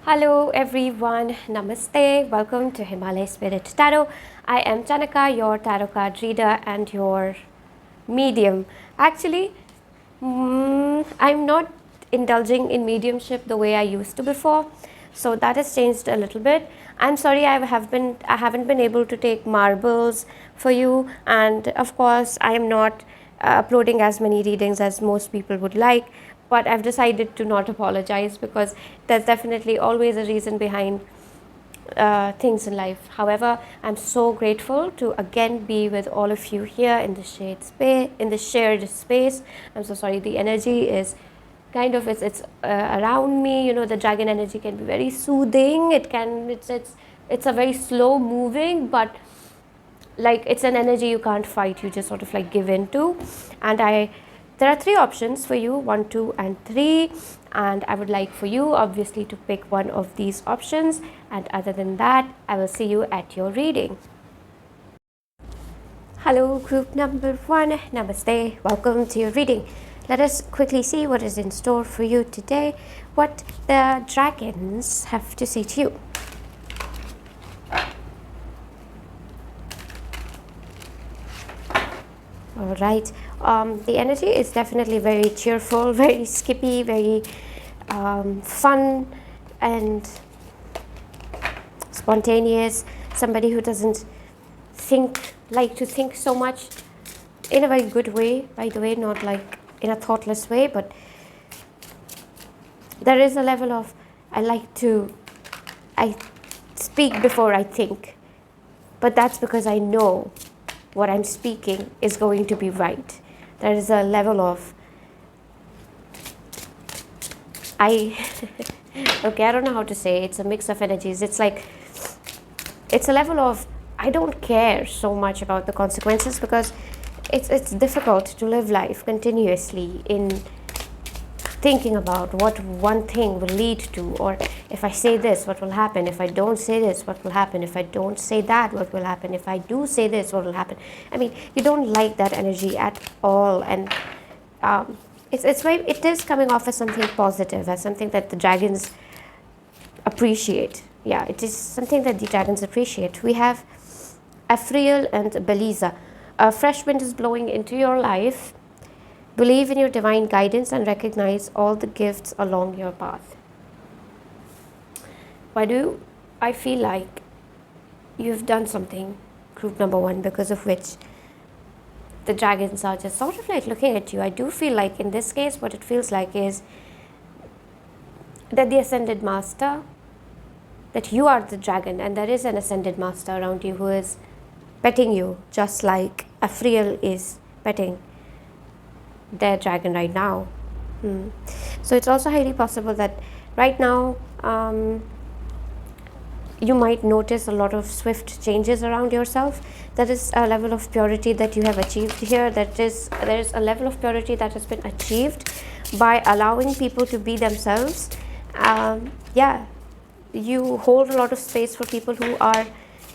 Hello everyone, Namaste, welcome to Himalaya Spirit Tarot. I am Chanaka, your tarot card reader and your medium. Actually, I'm not indulging in mediumship the way I used to before, so that has changed a little bit. I'm sorry I haven't been able to take marbles for you, and of course I am not uploading as many readings as most people would like, but I've decided to not apologize because there's definitely always a reason behind things in life. However, I'm so grateful to again be with all of you here in the shared space. I'm so sorry, the energy is kind of it's around me. You know, the dragon energy can be very soothing. It's a very slow moving, but like it's an energy you can't fight, you just sort of like give in to. And there are three options for you, 1, 2 and 3, and I would like for you obviously to pick one of these options, and other than that I will see you at your reading. Hello group number 1, Namaste, welcome to your reading. Let us quickly see what is in store for you today, what the dragons have to say to you. All right, the energy is definitely very cheerful, very skippy, very fun and spontaneous. Somebody who doesn't like to think so much, in a very good way, by the way, not like in a thoughtless way, but there is a level of I speak before I think, but that's because I know what I'm speaking is going to be right. There is a level of okay, I don't know how to say, it's a mix of energies. It's a level of I don't care so much about the consequences, because it's difficult to live life continuously in thinking about what one thing will lead to, or if I say this, what will happen? If I don't say this, what will happen? If I don't say that, what will happen? If I do say this, what will happen? I mean, you don't like that energy at all, and it is coming off as something positive, as something that the dragons appreciate. Yeah, it is something that the dragons appreciate. We have Afriel and Beliza. A fresh wind is blowing into your life. Believe in your divine guidance and recognize all the gifts along your path. Why do I feel like you've done something, group number 1, because of which the dragons are just sort of like looking at you? I do feel like in this case, what it feels like is that the ascended master, that you are the dragon and there is an ascended master around you who is petting you, just like Afriel is petting their dragon right now. So it's also highly possible that right now you might notice a lot of swift changes around yourself. There is a level of purity that you have achieved here. There is a level of purity that has been achieved by allowing people to be themselves. Yeah, you hold a lot of space for people who are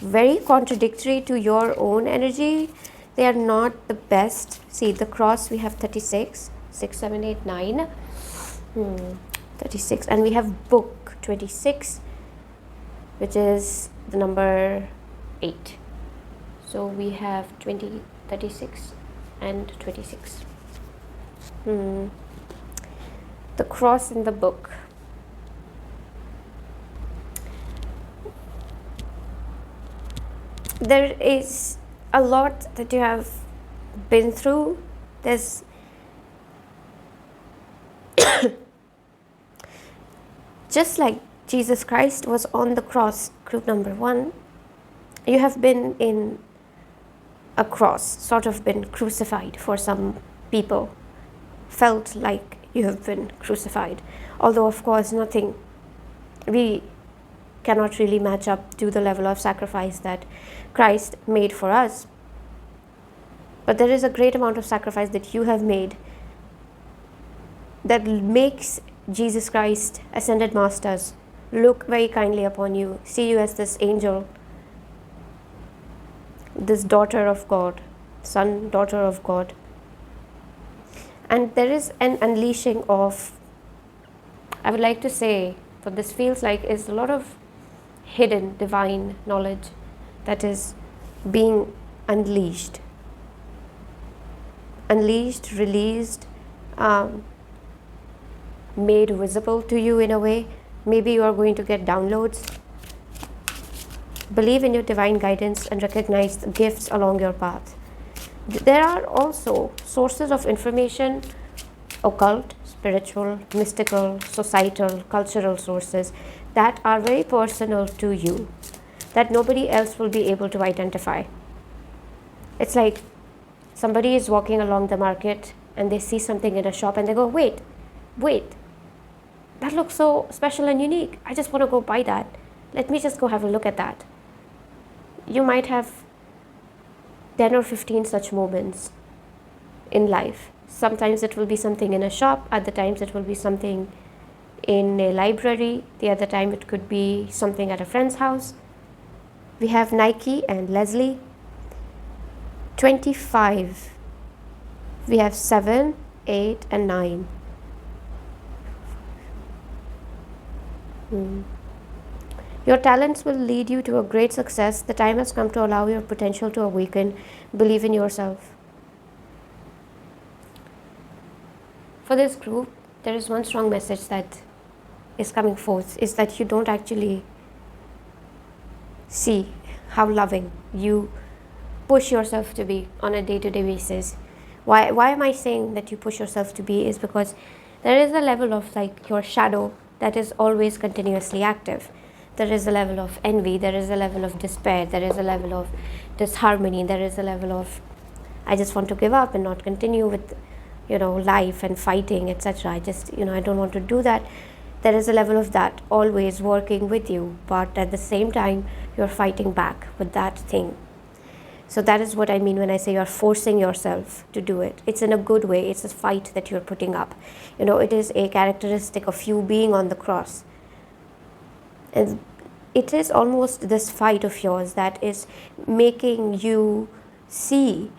very contradictory to your own energy. They are not the best. See, the cross, we have 36, 6, 7, 8, 9, 36, and we have book 26, which is the number 8. So we have 20, 36 and 26. The cross in the book. There is a lot that you have been through. There's just like Jesus Christ was on the cross, group number 1, you have been in a cross, sort of been crucified. For some people, felt like you have been crucified, although of course we cannot really match up to the level of sacrifice that Christ made for us. But there is a great amount of sacrifice that you have made that makes Jesus Christ, ascended masters, look very kindly upon you, see you as this angel, this daughter of God, son, daughter of God. And there is an unleashing of, I would like to say, what this feels like is a lot of hidden divine knowledge that is being unleashed, released, made visible to you in a way. Maybe you are going to get downloads. Believe in your divine guidance and recognize the gifts along your path. There are also sources of information, occult, spiritual, mystical, societal, cultural sources that are very personal to you, that nobody else will be able to identify. It's like somebody is walking along the market and they see something in a shop and they go, wait, that looks so special and unique. I just want to go buy that. Let me just go have a look at that. You might have 10 or 15 such moments in life. Sometimes it will be something in a shop, other times it will be something in a library, the other time it could be something at a friend's house. We have Nike and Leslie. 25. We have 7, 8 and 9. Your talents will lead you to a great success. The time has come to allow your potential to awaken. Believe in yourself. For this group, there is one strong message that is coming forth, is that you don't actually see how loving you push yourself to be on a day-to-day basis. Why am I saying that you push yourself to be? Is because there is a level of like your shadow that is always continuously active. There is a level of envy, there is a level of despair, there is a level of disharmony, there is a level of I just want to give up and not continue with life and fighting, etc. I don't want to do that. There is a level of that always working with you, but at the same time you're fighting back with that thing. So that is what I mean when I say you're forcing yourself to do it. It's in a good way. It's a fight that you're putting up. It is a characteristic of you being on the cross. And it is almost this fight of yours that is making you see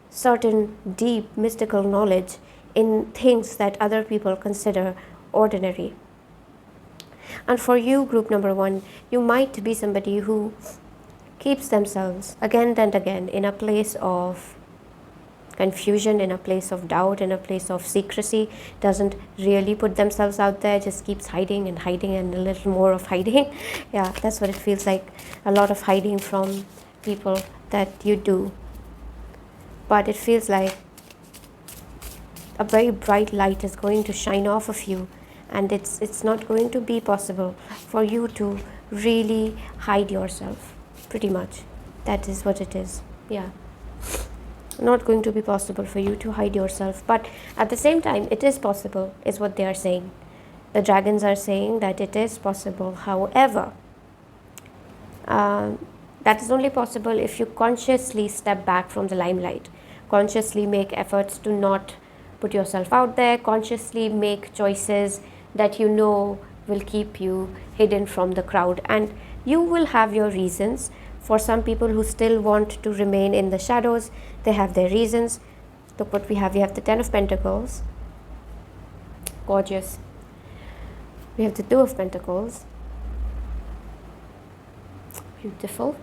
certain deep mystical knowledge in things that other people consider ordinary. And for you, group number 1, you might be somebody who keeps themselves again and again in a place of confusion, in a place of doubt, in a place of secrecy, doesn't really put themselves out there, just keeps hiding and a little more of hiding. Yeah, that's what it feels like, a lot of hiding from people that you do. But it feels like a very bright light is going to shine off of you, and it's not going to be possible for you to really hide yourself. Pretty much that is what it is. Yeah, not going to be possible for you to hide yourself, but at the same time it is possible, is what they are saying. The dragons are saying that it is possible. However, that is only possible if you consciously step back from the limelight, consciously make efforts to not put yourself out there, consciously make choices that will keep you hidden from the crowd. And you will have your reasons. For some people who still want to remain in the shadows, they have their reasons. Look what we have. We have the 10 of Pentacles. Gorgeous. We have the 2 of Pentacles. Beautiful,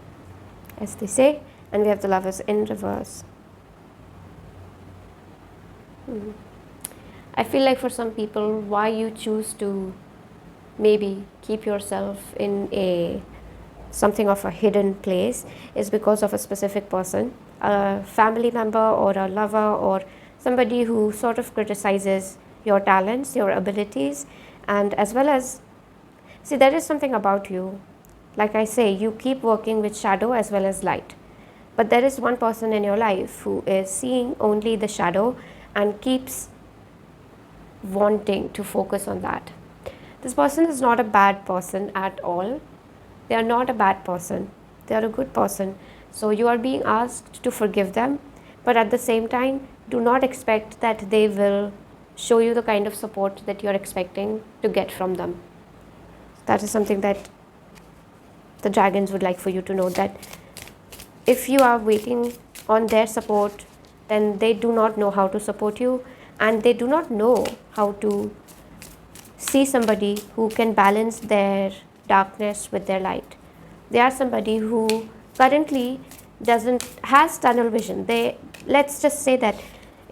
as they say. And we have the Lovers in reverse. I feel like for some people, why you choose to maybe keep yourself in something of a hidden place is because of a specific person, a family member or a lover or somebody who sort of criticizes your talents, your abilities, and as well as, see, there is something about you. Like I say, you keep working with shadow as well as light. But there is one person in your life who is seeing only the shadow and keeps wanting to focus on that. This person is not a bad person at all. They are not a bad person. They are a good person. So you are being asked to forgive them, but at the same time, do not expect that they will show you the kind of support that you are expecting to get from them. That is something that the dragons would like for you to know, that if you are waiting on their support, then they do not know how to support you, and they do not know how to see somebody who can balance their darkness with their light. They are somebody who currently doesn't has tunnel vision. They, let's just say that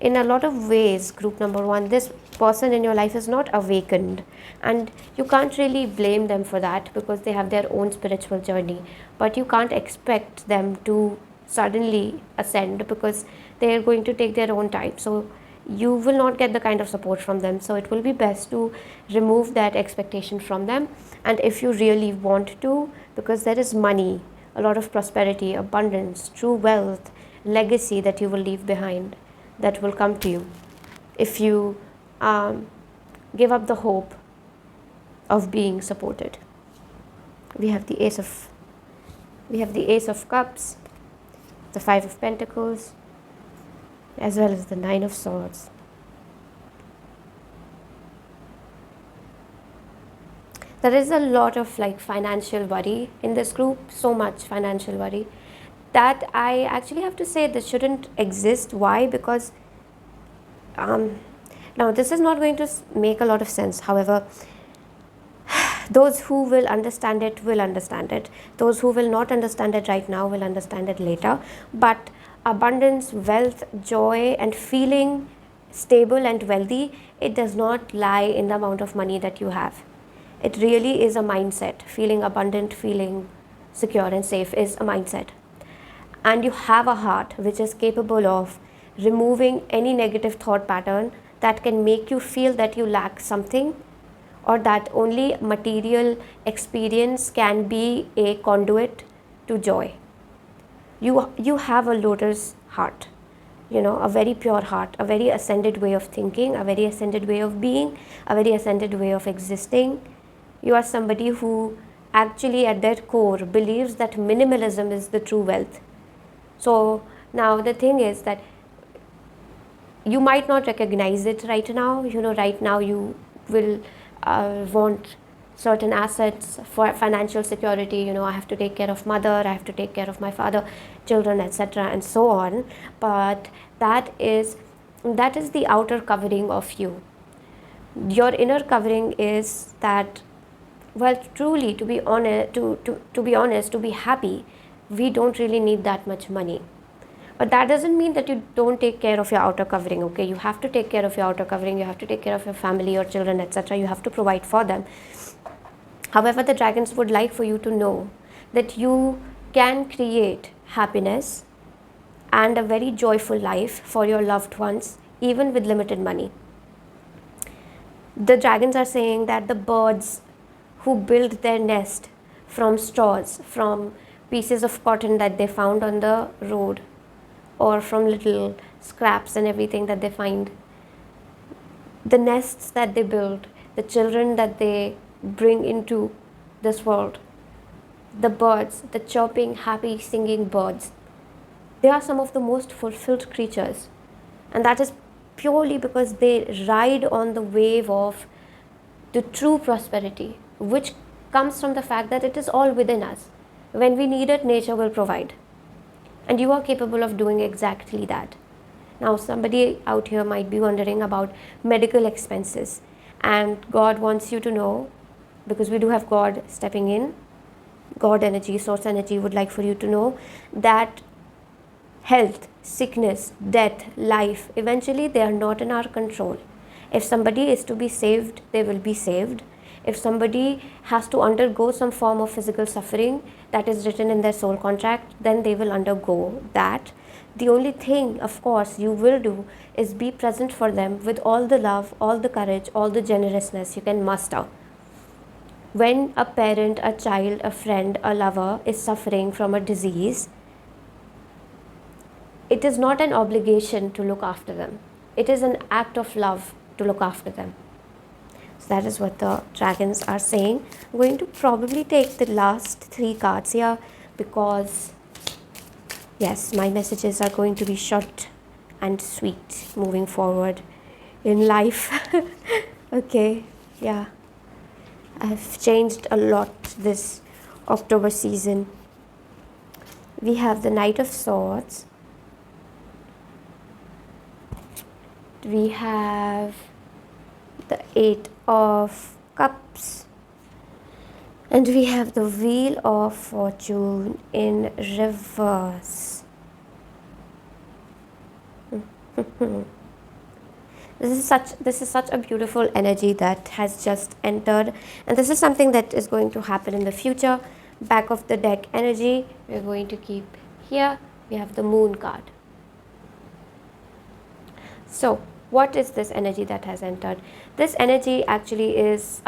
in a lot of ways, group number one, this person in your life is not awakened, and you can't really blame them for that because they have their own spiritual journey, but you can't expect them to suddenly ascend because they are going to take their own time. So you will not get the kind of support from them. So it will be best to remove that expectation from them. And if you really want to, because there is money, a lot of prosperity, abundance, true wealth, legacy that you will leave behind, that will come to you if you give up the hope of being supported. We have the Ace of Cups, the Five of Pentacles, as well as the Nine of Swords. There is a lot of like financial worry in this group, so much financial worry that I actually have to say this shouldn't exist. Why? Because now this is not going to make a lot of sense. However, those who will understand it will understand it. Those who will not understand it right now will understand it later. But abundance, wealth, joy, and feeling stable and wealthy, it does not lie in the amount of money that you have. It really is a mindset. Feeling abundant, feeling secure and safe is a mindset. And you have a heart which is capable of removing any negative thought pattern that can make you feel that you lack something, or that only material experience can be a conduit to joy. You have a lotus heart, a very pure heart, a very ascended way of thinking, a very ascended way of being, a very ascended way of existing. You are somebody who actually at their core believes that minimalism is the true wealth. So now the thing is that you might not recognize it right now. Right now you will want certain assets for financial security. I have to take care of mother, I have to take care of my father, children, etc., and so on. But that is the outer covering of you. Your inner covering is that, well, truly, to be honest, to be happy, we don't really need that much money. But that doesn't mean that you don't take care of your outer covering. Okay, you have to take care of your outer covering, you have to take care of your family, your children, etc. You have to provide for them. However, the dragons would like for you to know that you can create happiness and a very joyful life for your loved ones, even with limited money. The dragons are saying that the birds who build their nest from straws, from pieces of cotton that they found on the road, or from little scraps and everything that they find, the nests that they build, the children that they bring into this world, the birds, the chirping, happy, singing birds, they are some of the most fulfilled creatures. And that is purely because they ride on the wave of the true prosperity, which comes from the fact that it is all within us. When we need it, nature will provide. And you are capable of doing exactly that. Now, somebody out here might be wondering about medical expenses. And God wants you to know, because we do have God stepping in, God energy, source energy would like for you to know that health, sickness, death, life, eventually they are not in our control. If somebody is to be saved, they will be saved. If somebody has to undergo some form of physical suffering that is written in their soul contract, then they will undergo that. The only thing, of course, you will do is be present for them with all the love, all the courage, all the generousness you can muster. When a parent, a child, a friend, a lover is suffering from a disease, it is not an obligation to look after them. It is an act of love to look after them. So that is what the dragons are saying. I'm going to probably take the last 3 cards here because, yes, my messages are going to be short and sweet moving forward in life. Okay, yeah. I've changed a lot this October season. We have the Knight of Swords. We have the 8 of Cups, and we have the Wheel of Fortune in reverse. This is such a beautiful energy that has just entered, and this is something that is going to happen in the future. Back of the deck energy, we're going to keep here. We have the Moon card. So what is this energy that has entered? This energy actually is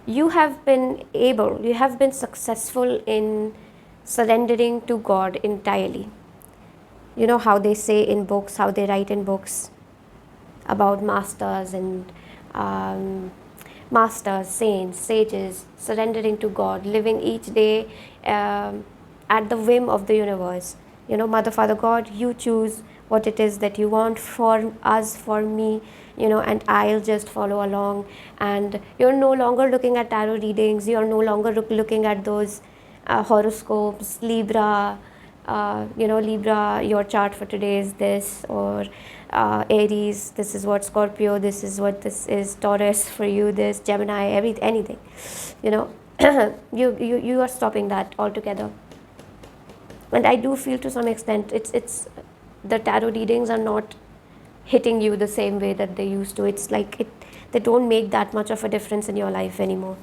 you have been successful in surrendering to God entirely. You know how they say in books, how they write in books about masters and masters, saints, sages, surrendering to God, living each day at the whim of the universe. You know, Mother, Father, God, you choose what it is that you want for us, for me, you know, and I'll just follow along. And you're no longer looking at tarot readings, you're no longer looking at those horoscopes, Libra, Libra, your chart for today is this, or Aries, this is what Scorpio, this is what this is, Taurus for you, this, Gemini, anything, you know, you are stopping that altogether. And I do feel to some extent it's the tarot readings are not hitting you the same way that they used to. It's like they don't make that much of a difference in your life anymore.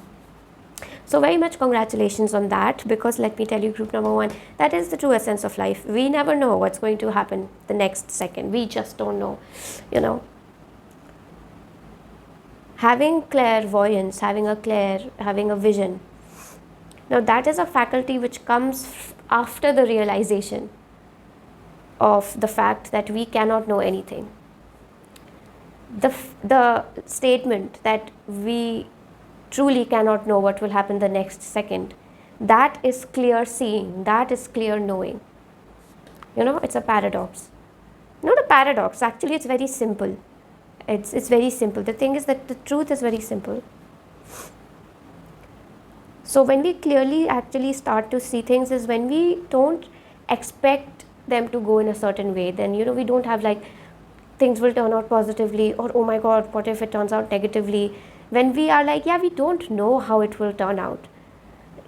So very much congratulations on that, because let me tell you, group number 1, that is the true essence of life. We never know what's going to happen the next second. We just don't know, you know. Having clairvoyance, having a vision. Now that is a faculty which comes after the realization of the fact that we cannot know anything. The statement that we truly cannot know what will happen the next second, that is clear seeing, that is clear knowing. You know, it's a paradox. Not a paradox, actually it's very simple. It's very simple. The thing is that the truth is very simple. So when we clearly actually start to see things is when we don't expect them to go in a certain way. Then, you know, we don't have like things will turn out positively, or oh my god, what if it turns out negatively. When we are like, yeah, we don't know how it will turn out,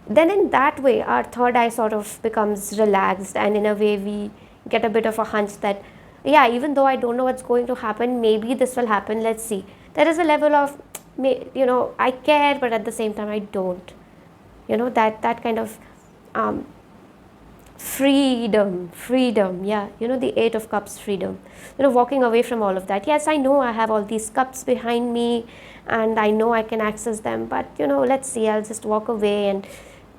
then in that way our third eye sort of becomes relaxed, and in a way we get a bit of a hunch that, yeah, even though I don't know what's going to happen, maybe this will happen, let's see. There is a level of, you know, I care, but at the same time I don't. You know, that kind of freedom, yeah, you know, the 8 of Cups, freedom, you know, walking away from all of that. Yes, I know I have all these cups behind me and I know I can access them, but you know, let's see, I'll just walk away and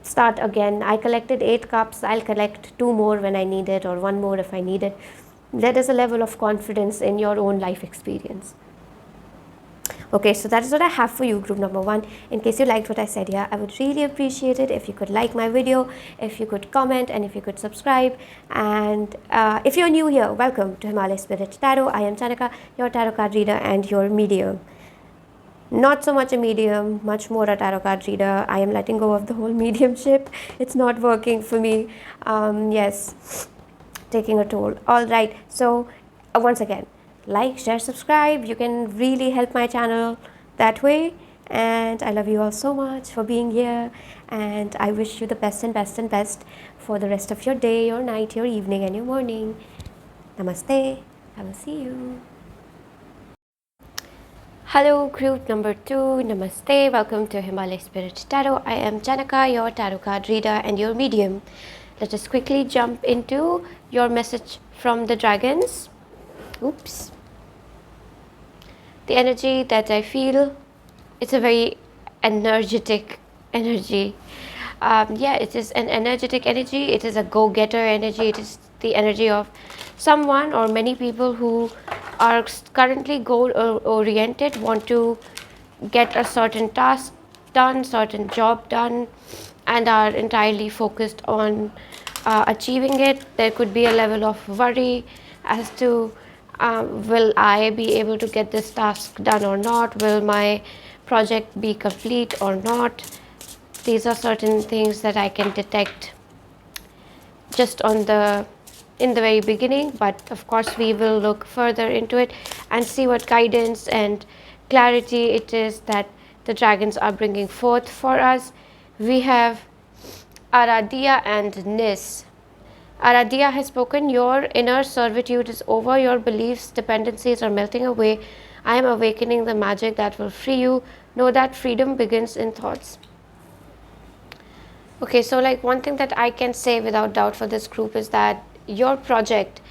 start again. I collected 8 cups, I'll collect 2 more when I need it, or 1 more if I need it. There is a level of confidence in your own life experience. Okay, so that is what I have for you, group number 1. In case you liked what I said here, I would really appreciate it if you could like my video, if you could comment, and if you could subscribe. And if you're new here, welcome to Himalaya Spirit Tarot. I am Chanaka, your tarot card reader and your medium. Not so much a medium, much more a tarot card reader. I am letting go of the whole mediumship. It's not working for me. Yes, taking a toll. All right, so once again, like, share, subscribe. You can really help my channel that way. And I love you all so much for being here. And I wish you the best and best and best for the rest of your day, your night, your evening, and your morning. Namaste. I will see you. Hello, group number 2. Namaste. Welcome to Himalaya Spirit Tarot. I am Chanaka, your tarot card reader and your medium. Let us quickly jump into your message from the dragons. Oops. The energy that I feel, it's a very energetic energy. Yeah, it is an energetic energy. It is a go-getter energy. It is the energy of someone or many people who are currently goal-oriented, want to get a certain task done, certain job done, and are entirely focused on achieving it. There could be a level of worry as to will I be able to get this task done or not? Will my project be complete or not? These are certain things that I can detect just in the very beginning, but of course we will look further into it and see what guidance and clarity it is that the dragons are bringing forth for us. We have Aradia and Nis. Aradia has spoken, your inner servitude is over, your beliefs, dependencies are melting away. I am awakening the magic that will free you. Know that freedom begins in thoughts. Okay, so like one thing that I can say without doubt for this group is that your project,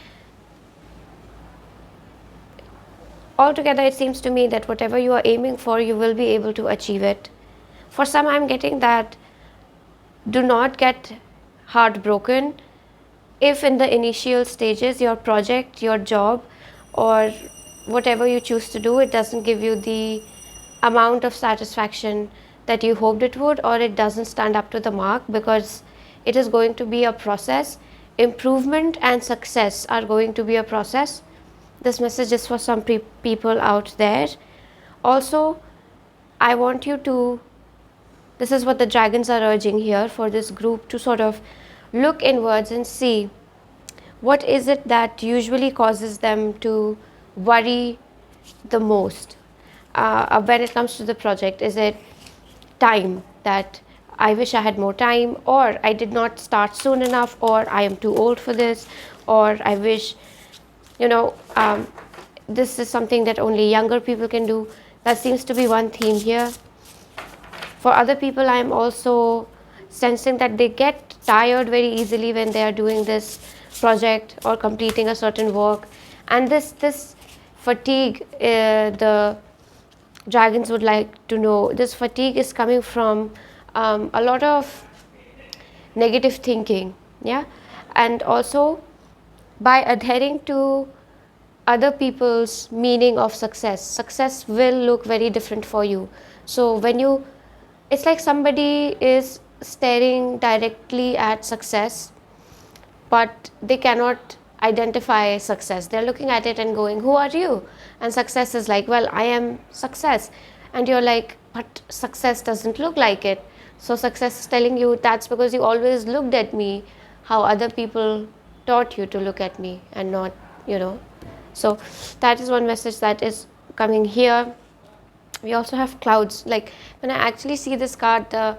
altogether it seems to me that whatever you are aiming for, you will be able to achieve it. For some, I'm getting that do not get heartbroken if in the initial stages your project, your job, or whatever you choose to do, it doesn't give you the amount of satisfaction that you hoped it would, or it doesn't stand up to the mark, because it is going to be a process. Improvement and success are going to be a process. This message is for some people out there. Also, I want you to, this is what the dragons are urging here for this group, to sort of look inwards and see what is it that usually causes them to worry the most when it comes to the project. Is it time, that I wish I had more time, or I did not start soon enough, or I am too old for this, or I wish, this is something that only younger people can do. That seems to be one theme here. For other people, I am also sensing that they get tired very easily when they are doing this project or completing a certain work, and this fatigue, the dragons would like to know, this fatigue is coming from a lot of negative thinking, yeah, and also by adhering to other people's meaning of success will look very different for you. So when you, it's like somebody is staring directly at success, but they cannot identify success. They're looking at it and going, who are you? And success is like, well, I am success. And you're like, but success doesn't look like it. So success is telling you, that's because you always looked at me how other people taught you to look at me, and not, So that is one message that is coming here. We also have clouds. Like when I actually see this card, the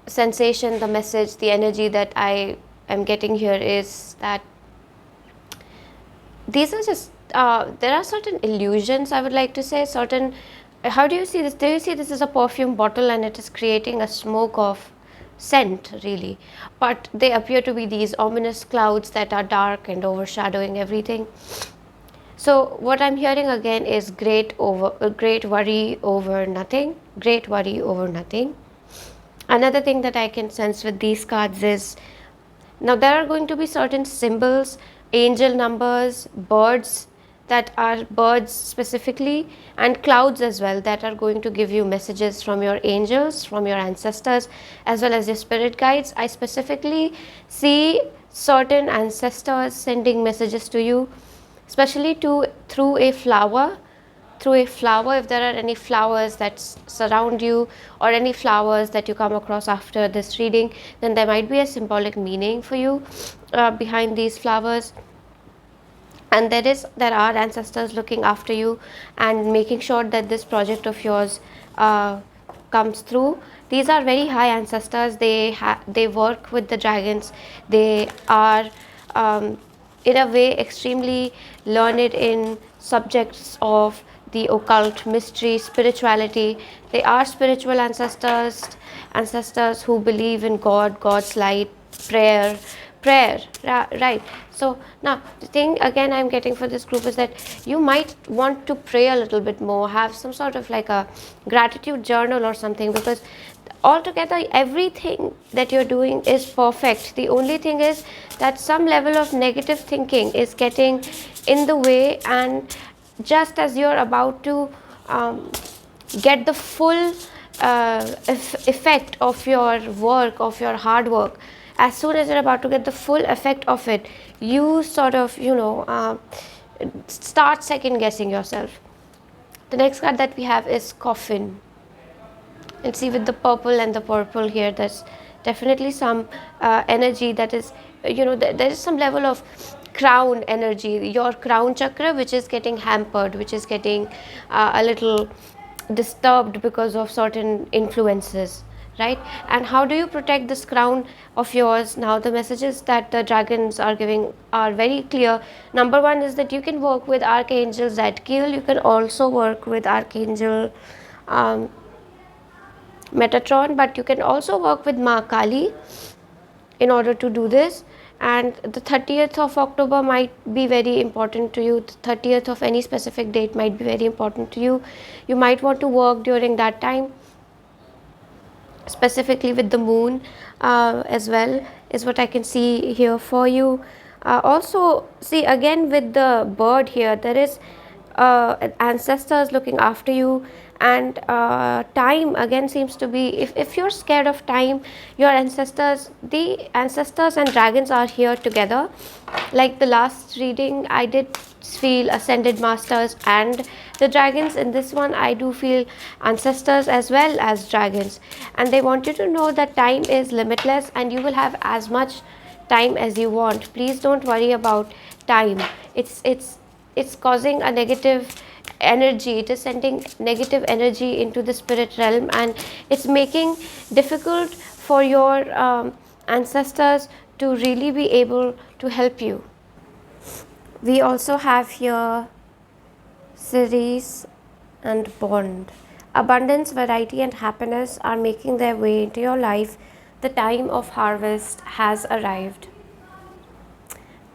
sensation, the message, the energy that I am getting here is that these are just, there are certain illusions, I would like to say, certain, how do you see this? Do you see this as a perfume bottle and it is creating a smoke of scent, really? But they appear to be these ominous clouds that are dark and overshadowing everything. So what I'm hearing again is great worry over nothing. Great worry over nothing. Another thing that I can sense with these cards is, now there are going to be certain symbols, angel numbers, birds, that are birds specifically, and clouds as well, that are going to give you messages from your angels, from your ancestors, as well as your spirit guides. I specifically see certain ancestors sending messages to you, especially through a flower. If there are any flowers that surround you, or any flowers that you come across after this reading, then there might be a symbolic meaning for you behind these flowers. And there are ancestors looking after you and making sure that this project of yours comes through. These are very high ancestors. They work with the dragons. They are in a way extremely learned in subjects of the occult, mystery, spirituality. They are spiritual ancestors who believe in God, God's light, prayer, right? So now the thing again I'm getting for this group is that you might want to pray a little bit more, have some sort of like a gratitude journal or something, because altogether everything that you're doing is perfect. The only thing is that some level of negative thinking is getting in the way, and just as you're about to get the full effect of your work, of your hard work, as soon as you're about to get the full effect of it, you sort of start second guessing yourself. The next card that we have is coffin. And see, with the purple and the purple here, there's definitely some energy that is, there is some level of crown energy, your crown chakra, which is getting hampered, which is getting a little disturbed because of certain influences, right? And how do you protect this crown of yours? Now the messages that the dragons are giving are very clear. Number one is that you can work with Archangel Zadkiel. You can also work with Archangel Metatron, but you can also work with Ma Kali in order to do this. And the 30th of October might be very important to you. The 30th of any specific date might be very important to you. You might want to work during that time, specifically with the moon as well, is what I can see here for you. Also, see again with the bird here, there is ancestors looking after you, and time again seems to be, if you're scared of time, your ancestors, the ancestors and dragons are here together. Like the last reading, I did feel ascended masters and the dragons. In this one, I do feel ancestors as well as dragons, and they want you to know that time is limitless and you will have as much time as you want. Please don't worry about time. It's causing a negative energy, it is sending negative energy into the spirit realm, and it's making difficult for your ancestors to really be able to help you. We also have here Ceres and Bond. Abundance, variety and happiness are making their way into your life. The time of harvest has arrived.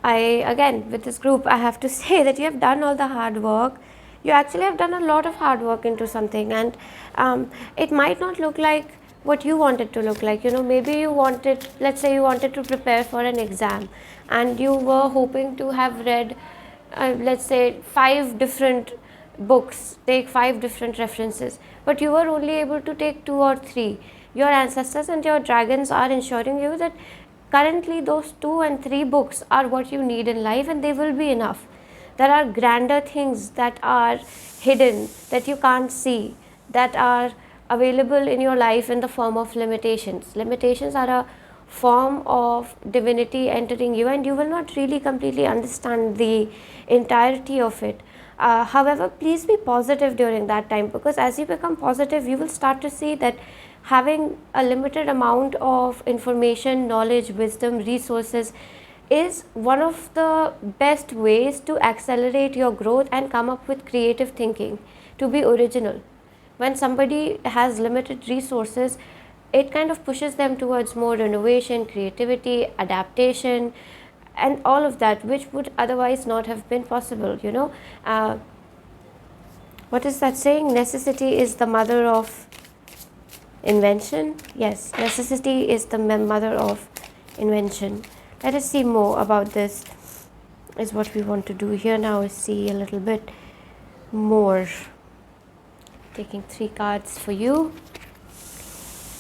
Again, with this group, I have to say that you have done all the hard work. You actually have done a lot of hard work into something, and it might not look like what you want it to look like. You know, maybe you wanted, let's say you wanted to prepare for an exam and you were hoping to have read, let's say 5 different books, take 5 different references, but you were only able to take 2 or 3. Your ancestors and your dragons are ensuring you that currently those 2 and 3 books are what you need in life, and they will be enough. There are grander things that are hidden, that you can't see, that are available in your life in the form of limitations. Limitations are a form of divinity entering you, and you will not really completely understand the entirety of it. However, please be positive during that time, because as you become positive, you will start to see that having a limited amount of information, knowledge, wisdom, resources is one of the best ways to accelerate your growth and come up with creative thinking, to be original. When somebody has limited resources, it kind of pushes them towards more innovation, creativity, adaptation, and all of that, which would otherwise not have been possible, you know. What is that saying? Necessity is the mother of invention. Yes, necessity is the mother of invention. Let us see more about this, is what we want to do here now, is see a little bit more. Taking 3 cards for you.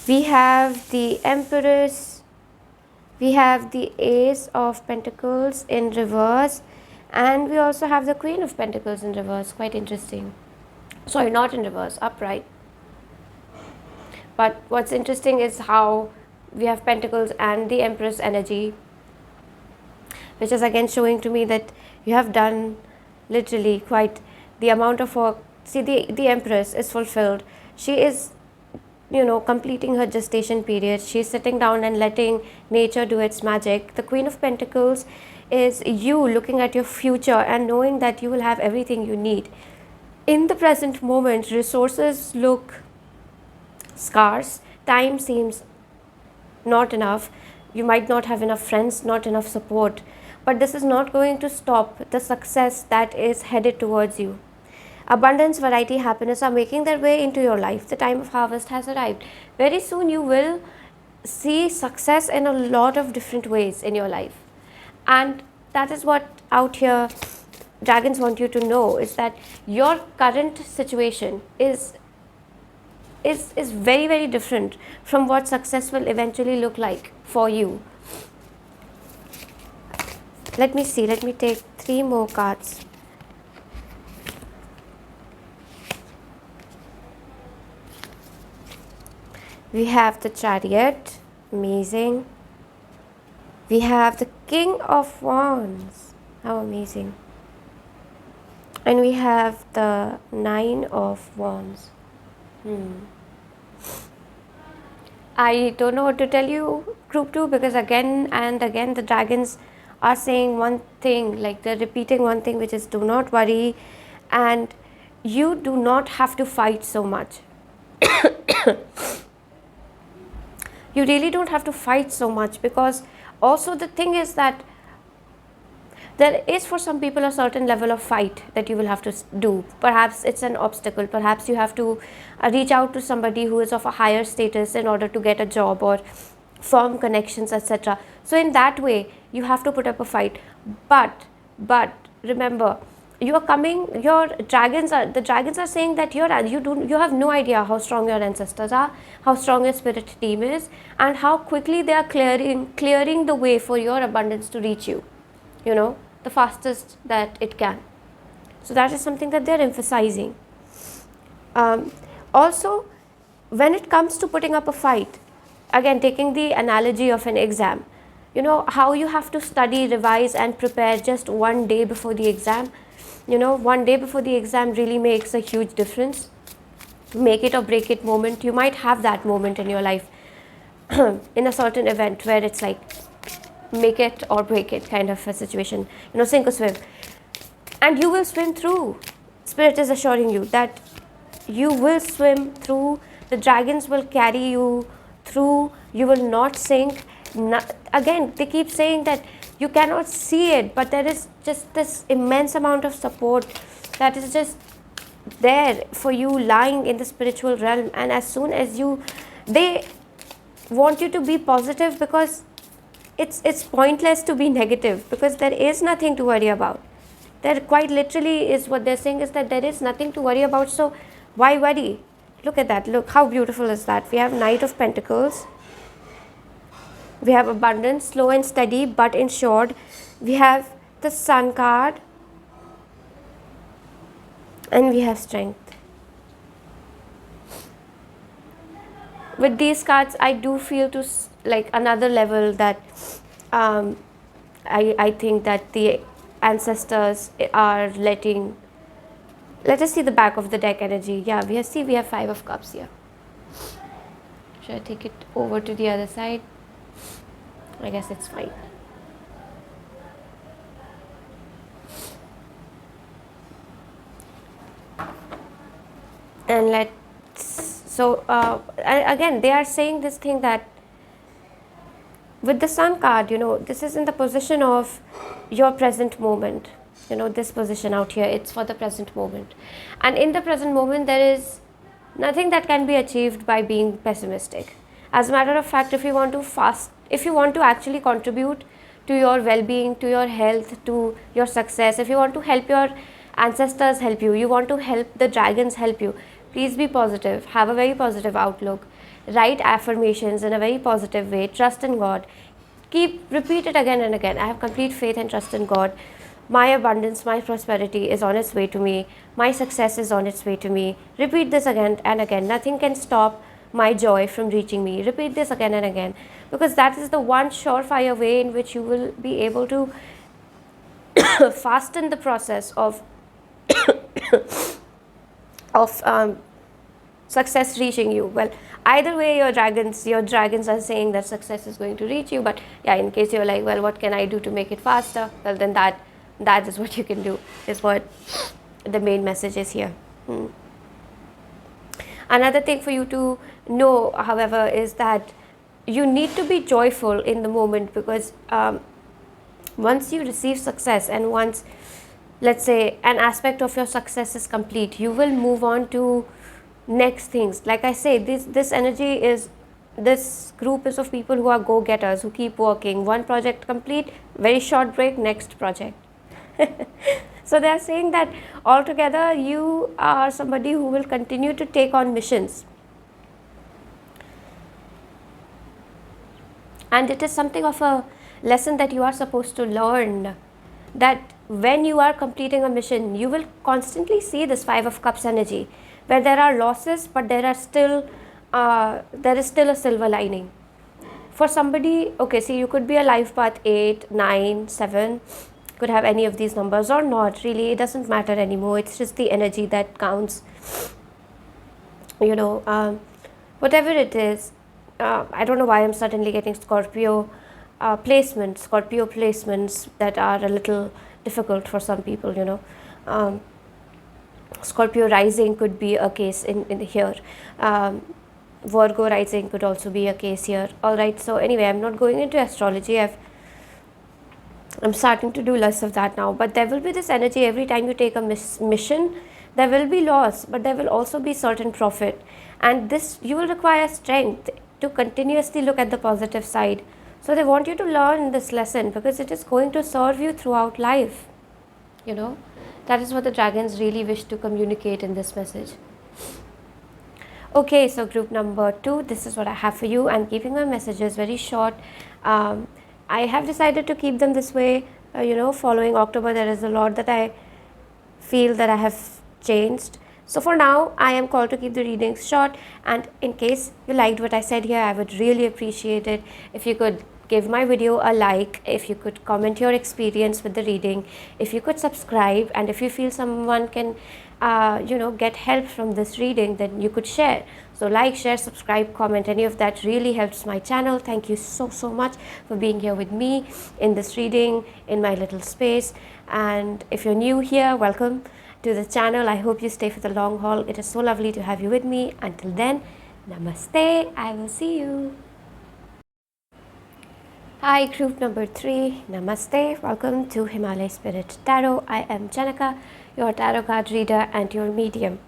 We have the Empress, we have the Ace of Pentacles in reverse, and we also have the Queen of Pentacles in reverse. Quite interesting. Sorry, not in reverse, upright. But what's interesting is how we have Pentacles and the Empress energy, which is again showing to me that you have done literally quite the amount of work. See, the Empress is fulfilled. She is, you know, completing her gestation period. She's sitting down and letting nature do its magic. The Queen of Pentacles is you looking at your future and knowing that you will have everything you need. In the present moment, resources look scarce. Time seems not enough. You might not have enough friends, not enough support. But this is not going to stop the success that is headed towards you. Abundance, variety, happiness are making their way into your life. The time of harvest has arrived. Very soon you will see success in a lot of different ways in your life. And that is what out here dragons want you to know, is that your current situation is very, very different from what success will eventually look like for you. Let me see, let me take 3 more cards. We have the Chariot, amazing. We have the King of Wands, How amazing. And we have the 9 of Wands. I don't know what to tell you, group 2, because again and again the dragons are saying one thing, like they're repeating one thing, which is do not worry, and you do not have to fight so much. You really don't have to fight so much, because also the thing is that there is for some people a certain level of fight that you will have to do. Perhaps it's an obstacle, perhaps you have to reach out to somebody who is of a higher status in order to get a job or form connections, etc. So in that way you have to put up a fight, but remember, you are coming, the dragons are saying that you have no idea how strong your ancestors are, how strong your spirit team is, and how quickly they are clearing the way for your abundance to reach you, the fastest that it can. So that is something that they are emphasizing. Also, when it comes to putting up a fight, again taking the analogy of an exam, how you have to study, revise and prepare just one day before the exam. One day before the exam really makes a huge difference. Make it or break it moment. You might have that moment in your life in a certain event where it's like make it or break it kind of a situation, sink or swim, and you will swim through. Spirit is assuring you that you will swim through. The dragons will carry you through. You will not sink. Again, they keep saying that you cannot see it, but there is just this immense amount of support that is just there for you lying in the spiritual realm. And as soon as they want you to be positive, because it's pointless to be negative, because there is nothing to worry about. There quite literally is what they're saying, is that there is nothing to worry about, so why worry? Look at that. Look how beautiful is that. We have Knight of Pentacles, we have abundance, slow and steady but ensured. We have the Sun card, and we have Strength. With these cards, I do feel to like another level that I think that the ancestors are letting. Let us see the back of the deck energy. Yeah, we have 5 of Cups here. Should I take it over to the other side? I guess it's fine. And again they are saying this thing that with the Sun card, this is in the position of your present moment. This position out here, it's for the present moment, and in the present moment there is nothing that can be achieved by being pessimistic. As a matter of fact, if you want to actually contribute to your well-being, to your health, to your success, if you want to help your ancestors help you, you want to help the dragons help you, please be positive, have a very positive outlook, write affirmations in a very positive way, trust in God, repeat it again and again. I have complete faith and trust in God. My abundance, my prosperity is on its way to me. My success is on its way to me. Repeat this again and again. Nothing can stop my joy from reaching me. Repeat this again and again, because that is the one surefire way in which you will be able to fasten the process of success reaching you. Well, either way, your dragons are saying that success is going to reach you. But yeah, in case you're like, well, what can I do to make it faster? Well, then that is what you can do, is what the main message is here. Another thing for you to know, however, is that you need to be joyful in the moment, because once you receive success, and once, let's say, an aspect of your success is complete, you will move on to next things. Like I say, this energy is, this group is of people who are go-getters, who keep working. One project complete, very short break, next project. So they are saying that altogether you are somebody who will continue to take on missions, and it is something of a lesson that you are supposed to learn, that when you are completing a mission, you will constantly see this 5 of Cups energy, where there are losses, but there is still a silver lining. For somebody, okay, see, you could be a life path 8, 9, 7, could have any of these numbers or not. Really, it doesn't matter anymore. It's just the energy that counts. Whatever it is. I don't know why I'm suddenly getting Scorpio placements that are a little difficult for some people. Scorpio rising could be a case in here. Virgo rising could also be a case here. Alright, so anyway, I'm not going into astrology. I'm starting to do less of that now, but there will be this energy every time you take a mission. There will be loss, but there will also be certain profit, and this you will require strength to continuously look at the positive side. So they want you to learn this lesson because it is going to serve you throughout life. That is what the dragons really wish to communicate in this message. Okay, so group number 2, this is what I have for you. I'm keeping my messages very short. I have decided to keep them this way. Following October, there is a lot that I feel that I have changed. So for now, I am called to keep the readings short, and in case you liked what I said here, I would really appreciate it if you could give my video a like, if you could comment your experience with the reading, if you could subscribe, and if you feel someone can get help from this reading, then you could share. So like, share, subscribe, comment, any of that really helps my channel. Thank you so much for being here with me in this reading, in my little space. And if you're new here, welcome to the channel. I hope you stay for the long haul. It is so lovely to have you with me. Until then, namaste. I will see you. Hi, group number 3. Namaste. Welcome to Himalaya Spirit Tarot. I am Janaka, your tarot card reader and your medium.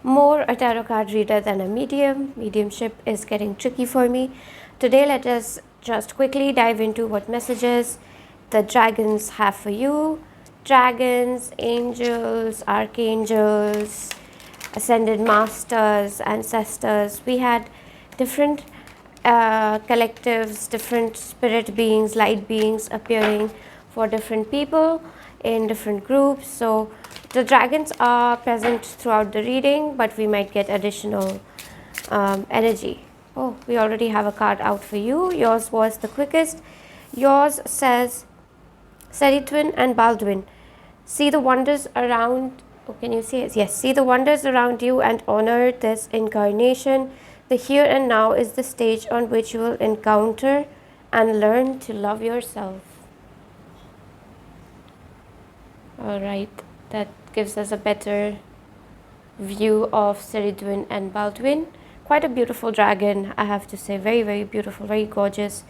More a tarot card reader than a medium. Mediumship is getting tricky for me. Today, let us just quickly dive into what messages the dragons have for you. Dragons, angels, archangels, ascended masters, ancestors. We had different collectives, different spirit beings, light beings appearing for different people in different groups. So the dragons are present throughout the reading, but we might get additional energy. Oh, we already have a card out for you. Yours was the quickest. Yours says Ceridwen and Baldwin. See the wonders around. Oh, can you see it? Yes. See the wonders around you and honor this incarnation. The here and now is the stage on which you will encounter and learn to love yourself. All right. That gives us a better view of Ceridwen and Baldwin. Quite a beautiful dragon, I have to say. Very beautiful, very gorgeous.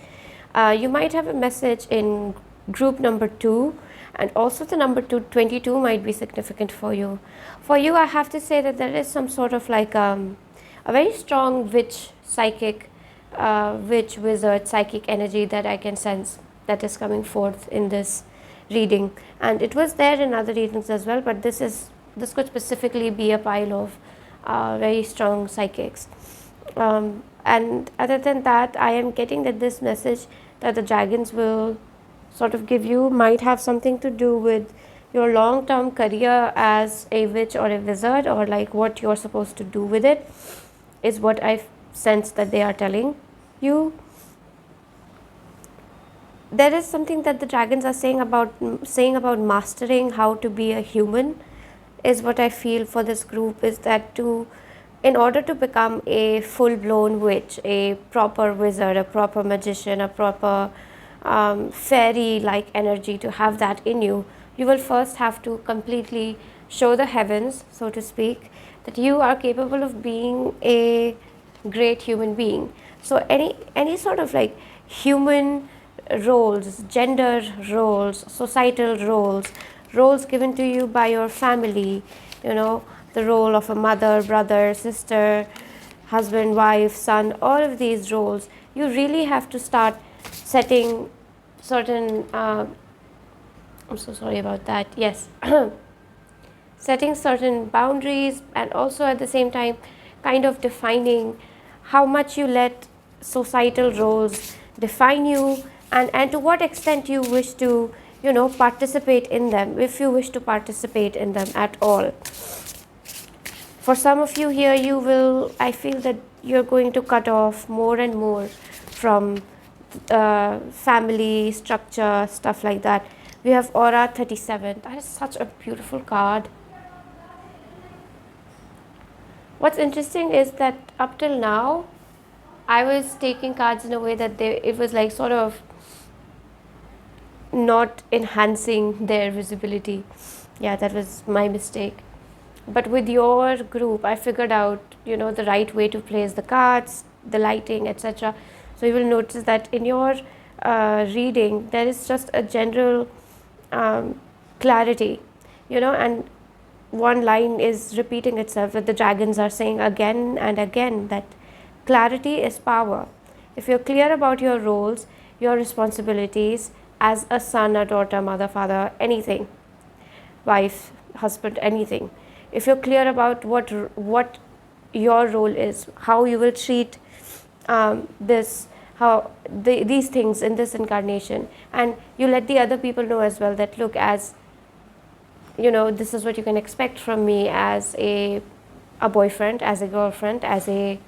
You might have a message in group number 2, and also the number 22 might be significant for you. For you, I have to say that there is some sort of like a very strong witch, psychic, witch, wizard, psychic energy that I can sense that is coming forth in this reading. And it was there in other readings as well, but this could specifically be a pile of very strong psychics. And other than that, I am getting that this message that the dragons will sort of give you might have something to do with your long-term career as a witch or a wizard, or like what you're supposed to do with it, is what I sense that they are telling you. There is something that the dragons are saying about mastering how to be a human, is what I feel for this group, is that in order to become a full-blown witch, a proper wizard, a proper magician, a proper fairy-like energy, to have that in you, you will first have to completely show the heavens, so to speak, that you are capable of being a great human being. So any sort of like human roles, gender roles, societal roles given to you by your family, the role of a mother, brother, sister, husband, wife, son, all of these roles, you really have to start setting certain I'm so sorry about that. Yes. Setting certain boundaries, and also at the same time kind of defining how much you let societal roles define you, and to what extent you wish to participate in them, if you wish to participate in them at all. For some of you here, I feel that you're going to cut off more and more from family structure, stuff like that, We have aura 37. That is such a beautiful card. What's interesting is that up till now, I was taking cards in a way that it was like sort of not enhancing their visibility. Yeah, that was my mistake. But with your group, I figured out, the right way to place the cards, the lighting, etc. So you will notice that in your reading, there is just a general clarity, and one line is repeating itself, that the dragons are saying again and again that clarity is power. If you're clear about your roles, your responsibilities as a son, a daughter, mother, father, anything, wife, husband, anything, if you're clear about what your role is, how you will treat these things in this incarnation, and you let the other people know as well that, look, as this is what you can expect from me as a boyfriend, as a girlfriend, as a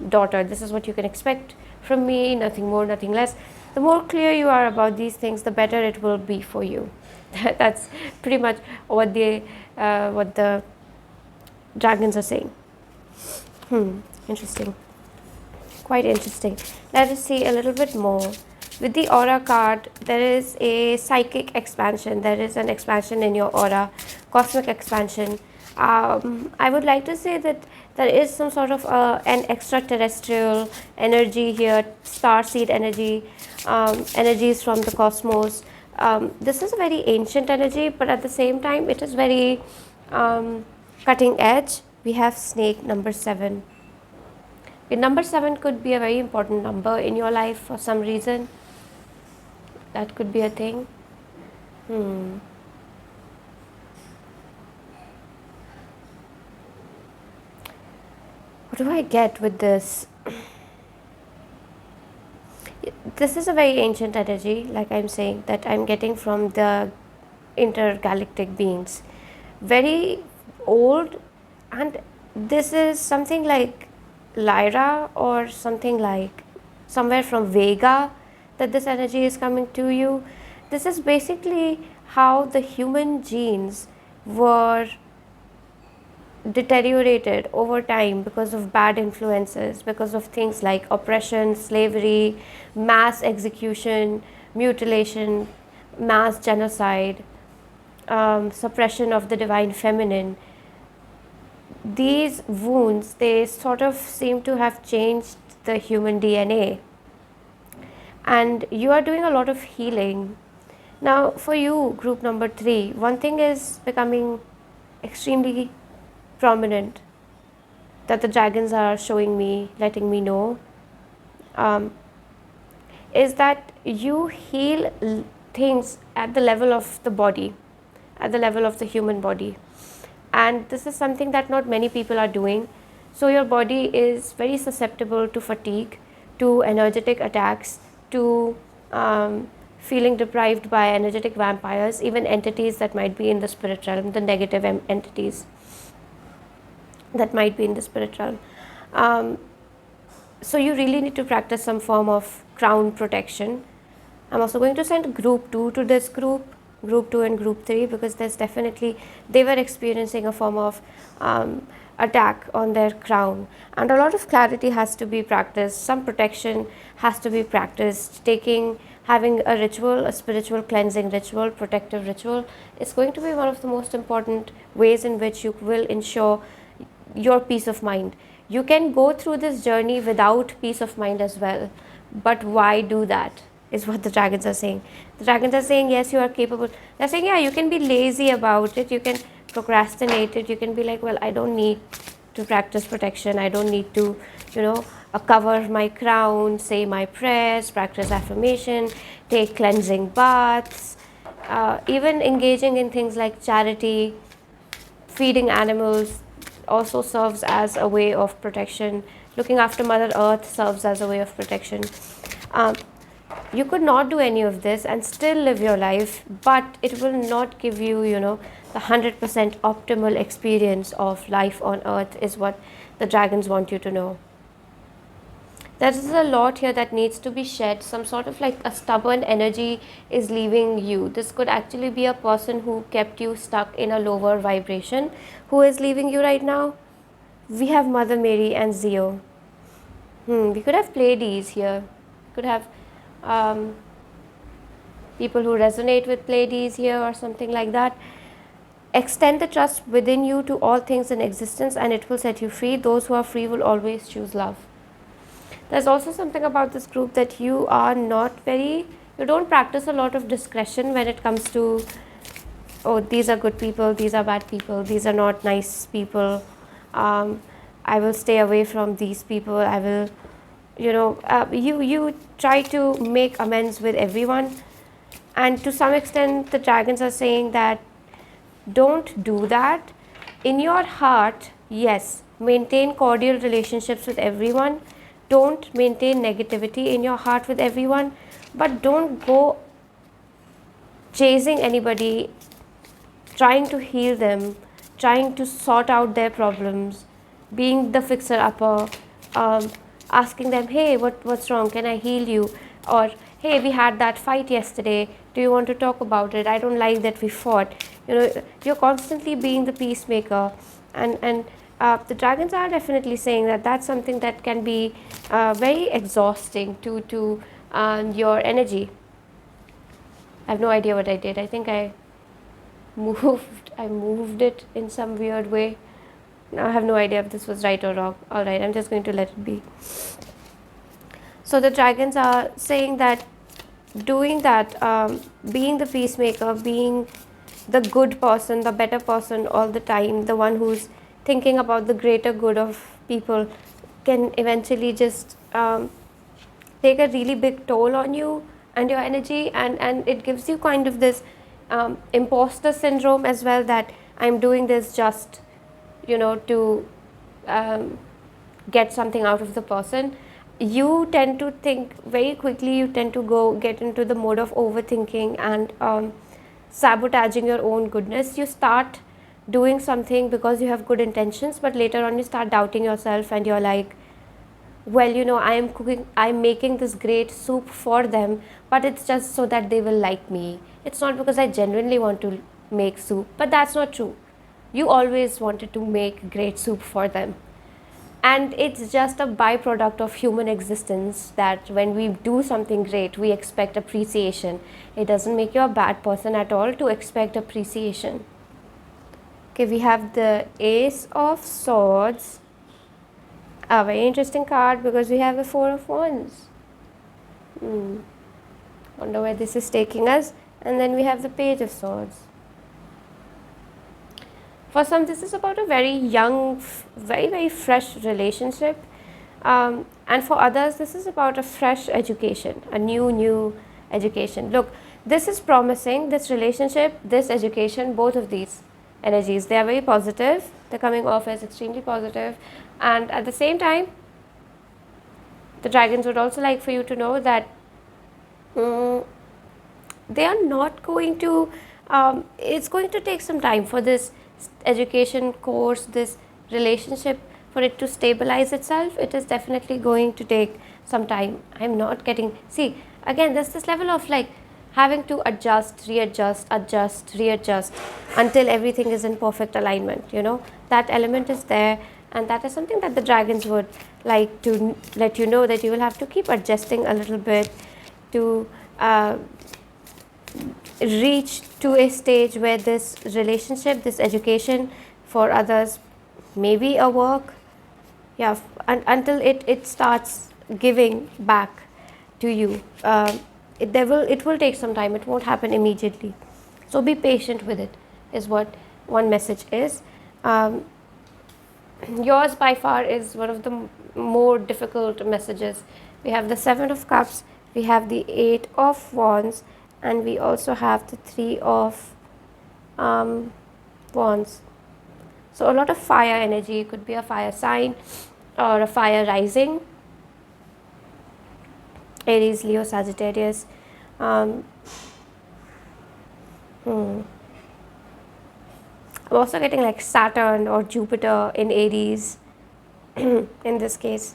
daughter. This is what you can expect from me, nothing more, nothing less. The more clear you are about these things, the better it will be for you. That's pretty much what the dragons are saying. Interesting. Quite interesting. Let us see a little bit more. With the aura card, there is a psychic expansion. There is an expansion in your aura, cosmic expansion. I would like to say that there is some sort of an extraterrestrial energy here, starseed energy, energies from the cosmos. This is a very ancient energy, but at the same time, it is very cutting edge. We have snake number 7. Number 7 could be a very important number in your life for some reason. That could be a thing. What do I get with this? This is a very ancient energy, like I'm saying, that I'm getting from the intergalactic beings. Very old, and this is something like Lyra or something like somewhere from Vega, that this energy is coming to you. This is basically how the human genes were deteriorated over time because of bad influences, because of things like oppression, slavery, mass execution, mutilation, mass genocide, suppression of the divine feminine. These wounds, they sort of seem to have changed the human DNA, and you are doing a lot of healing. Now for you, group number 3, one thing is becoming extremely prominent that the dragons are showing me, letting me know, is that you heal things at the level of the body, at the level of the human body. And this is something that not many people are doing. So your body is very susceptible to fatigue, to energetic attacks, to feeling deprived by energetic vampires, even entities that might be in the spirit realm, the negative entities that might be in the spirit realm. So you really need to practice some form of crown protection. I'm also going to send group 2 to this group 2 and group 3, because there's definitely, they were experiencing a form of attack on their crown, and a lot of clarity has to be practiced, some protection has to be practiced, having a ritual, a spiritual cleansing ritual, protective ritual is going to be one of the most important ways in which you will ensure your peace of mind. You can go through this journey without peace of mind as well, but why do that is what the dragons are saying. The dragons are saying, yes, you are capable. They're saying, yeah, you can be lazy about it, you can procrastinate it, you can be like, well, I don't need to practice protection, I don't need to, cover my crown, say my prayers, practice affirmation, take cleansing baths, even engaging in things like charity, feeding animals also serves as a way of protection. Looking after Mother Earth serves as a way of protection. You could not do any of this and still live your life, but it will not give you, the 100% optimal experience of life on Earth is what the dragons want you to know. There is a lot here that needs to be shed. Some sort of like a stubborn energy is leaving you. This could actually be a person who kept you stuck in a lower vibration, who is leaving you right now. We have Mother Mary and Zio. We could have Pleiades here. We could have people who resonate with Pleiades here or something like that. Extend the trust within you to all things in existence and it will set you free. Those who are free will always choose love. There's also something about this group that you are not very, you don't practice a lot of discretion when it comes to, oh, these are good people, these are bad people, these are not nice people. I will stay away from these people. I will, you try to make amends with everyone. And to some extent, the dragons are saying that don't do that. In your heart, yes, maintain cordial relationships with everyone. Don't maintain negativity in your heart with everyone, but don't go chasing anybody, trying to heal them, trying to sort out their problems, being the fixer-upper, asking them, hey, what's wrong? Can I heal you? Or, hey, we had that fight yesterday. Do you want to talk about it? I don't like that we fought. You're constantly being the peacemaker, and the dragons are definitely saying that that's something that can be very exhausting to your energy. I have no idea what I did. I think I moved it in some weird way. I have no idea if this was right or wrong. Alright, I'm just going to let it be. So the dragons are saying that doing that, being the peacemaker, being the good person, the better person all the time, the one who's thinking about the greater good of people, can eventually just take a really big toll on you and your energy, and it gives you kind of this imposter syndrome as well, that I'm doing this just to get something out of the person. You tend to think very quickly, you tend to get into the mode of overthinking and sabotaging your own goodness. You start doing something because you have good intentions, but later on you start doubting yourself and you're like, well, I'm making this great soup for them, but it's just so that they will like me. It's not because I genuinely want to make soup. But that's not true. You always wanted to make great soup for them. And it's just a byproduct of human existence that when we do something great, we expect appreciation. It doesn't make you a bad person at all to expect appreciation. Okay, we have the Ace of Swords. A very interesting card because we have the Four of Wands. Wonder where this is taking us. And then we have the Page of Swords. For some, this is about a very young, very, very fresh relationship. And for others, this is about a fresh education, a new education. Look, this is promising, this relationship, this education, both of these energies, they are very positive. They're coming off as extremely positive. And at the same time, the dragons would also like for you to know that they are not going to, it's going to take some time for this education course, this relationship, for it to stabilize itself. It is definitely going to take some time. I'm not getting, see, again, there's this level of like having to adjust, readjust, adjust, readjust until everything is in perfect alignment. That element is there, and that is something that the dragons would like to let you know, that you will have to keep adjusting a little bit to reach to a stage where this relationship, this education, for others maybe a work, until it starts giving back to you. It will take some time. It won't happen immediately. So be patient with it, is what one message is. Yours by far is one of the more difficult messages. We have the Seven of Cups, we have the Eight of Wands, and we also have the Three of Wands. So a lot of fire energy. It could be a fire sign or a fire rising. Aries, Leo, Sagittarius. I'm also getting like Saturn or Jupiter in Aries in this case.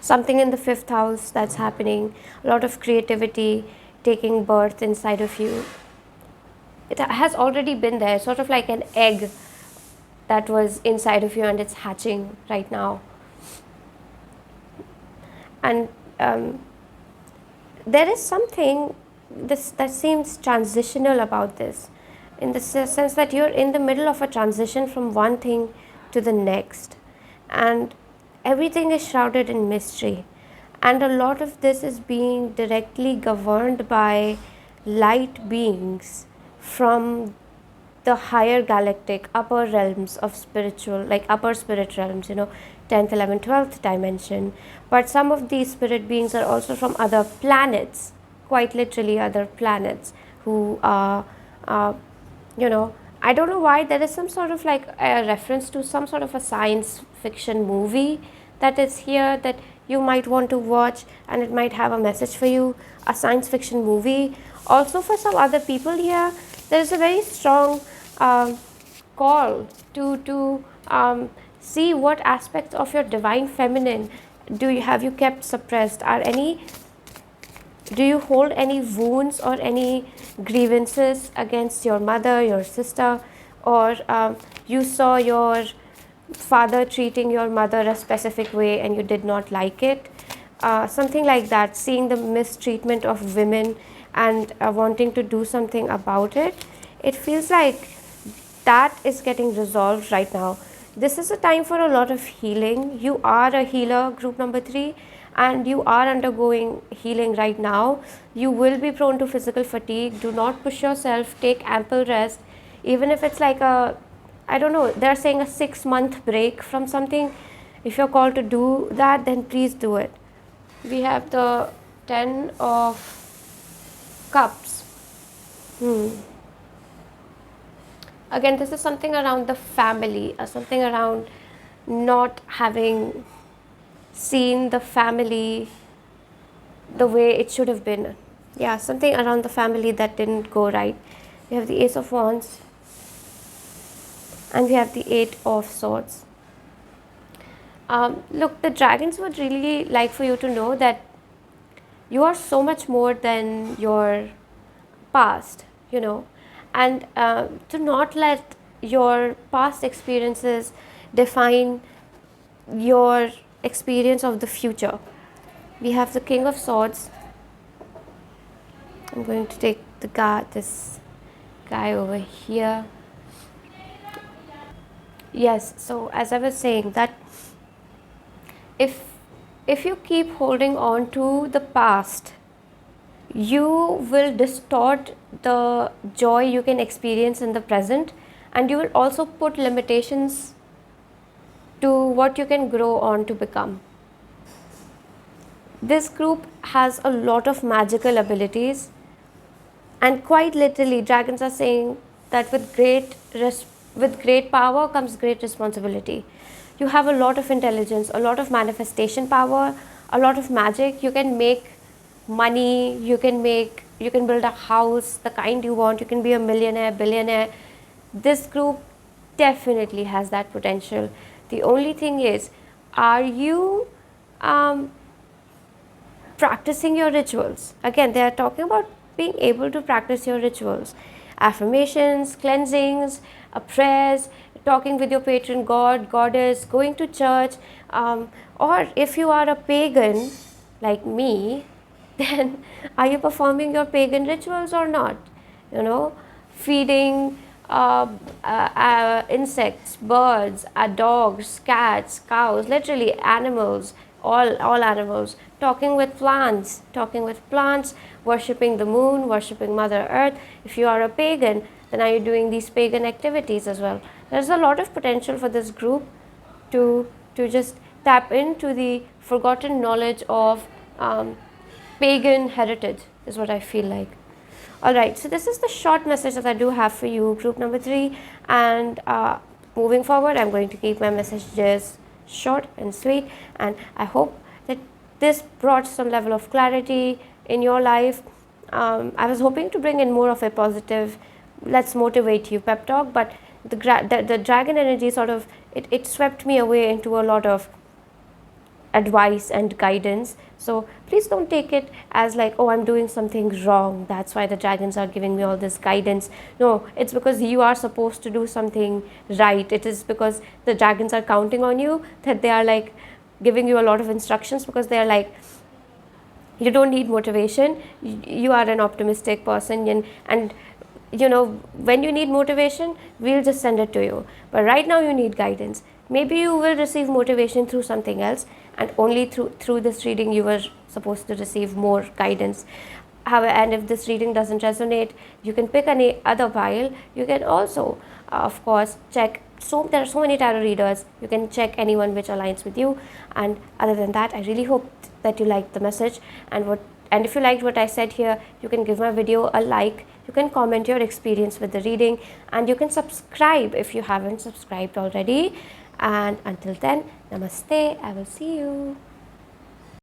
something in the fifth house that's happening, a lot of creativity taking birth inside of you. It has already been there, sort of like an egg that was inside of you and it's hatching right now. And there is something that seems transitional about this, in the sense that you're in the middle of a transition from one thing to the next, and everything is shrouded in mystery, and a lot of this is being directly governed by light beings from the higher galactic upper realms of spiritual, like upper spirit realms, 10th, 11th, 12th dimension. But some of these spirit beings are also from other planets, quite literally other planets, who are I don't know why there is some sort of like a reference to some sort of a science fiction movie that is here that you might want to watch, and it might have a message for you, a science fiction movie. Also for some other people here, there is a very strong call to see what aspects of your divine feminine have you kept suppressed. Do you hold any wounds or any grievances against your mother, your sister, or you saw your father treating your mother a specific way and you did not like it? Something like that, seeing the mistreatment of women and wanting to do something about it. It feels like that is getting resolved right now. This is a time for a lot of healing. You are a healer, group number 3, and you are undergoing healing right now. You will be prone to physical fatigue. Do not push yourself. Take ample rest. Even if it's like I don't know, they're saying a 6-month break from something. If you're called to do that, then please do it. We have the 10 of Cups. Again, this is something around the family, or something around not having seen the family the way it should have been. Yeah, something around the family that didn't go right. We have the Ace of Wands, and we have the 8 of Swords. Look, the dragons would really like for you to know that you are so much more than your past, and to not let your past experiences define your experience of the future. We have the King of Swords. I'm going to take this guy over here. Yes, so as I was saying, that if you keep holding on to the past, you will distort the joy you can experience in the present, and you will also put limitations to what you can grow on to become. This group has a lot of magical abilities, and quite literally dragons are saying that with great power comes great responsibility. You have a lot of intelligence, a lot of manifestation power, a lot of magic. You can make money, you can build a house the kind you want, you can be a millionaire, billionaire. This group definitely has that potential. The only thing is, are you practicing your rituals? Again, they are talking about being able to practice your rituals, affirmations, cleansings, prayers, talking with your patron god, goddess, going to church, or if you are a pagan like me, then are you performing your pagan rituals or not? Feeding insects, birds, dogs, cats, cows, literally animals, all animals, talking with plants, worshipping the moon, worshipping Mother Earth. If you are a pagan, then are you doing these pagan activities as well? There's a lot of potential for this group to just tap into the forgotten knowledge of pagan heritage, is what I feel like. Alright, so this is the short message that I do have for you, group number 3, and moving forward I'm going to keep my messages short and sweet, and I hope that this brought some level of clarity in your life. I was hoping to bring in more of a positive, let's motivate you pep talk, but the dragon energy sort of it swept me away into a lot of advice and guidance. So please don't take it as like, oh, I'm doing something wrong, that's why the dragons are giving me all this guidance. No, it's because you are supposed to do something right. It is because the dragons are counting on you, that they are like giving you a lot of instructions, because they are like, you don't need motivation, you are an optimistic person, and you know, when you need motivation, we'll just send it to you. But right now you need guidance. Maybe you will receive motivation through something else, and only through this reading you were supposed to receive more guidance. However, and if this reading doesn't resonate, you can pick any other pile. You can also of course check, so there are so many tarot readers, you can check anyone which aligns with you. And other than that, I really hope that you liked the message, and if you liked what I said here, you can give my video a like, you can comment your experience with the reading, and you can subscribe if you haven't subscribed already. And until then, namaste, I will see you.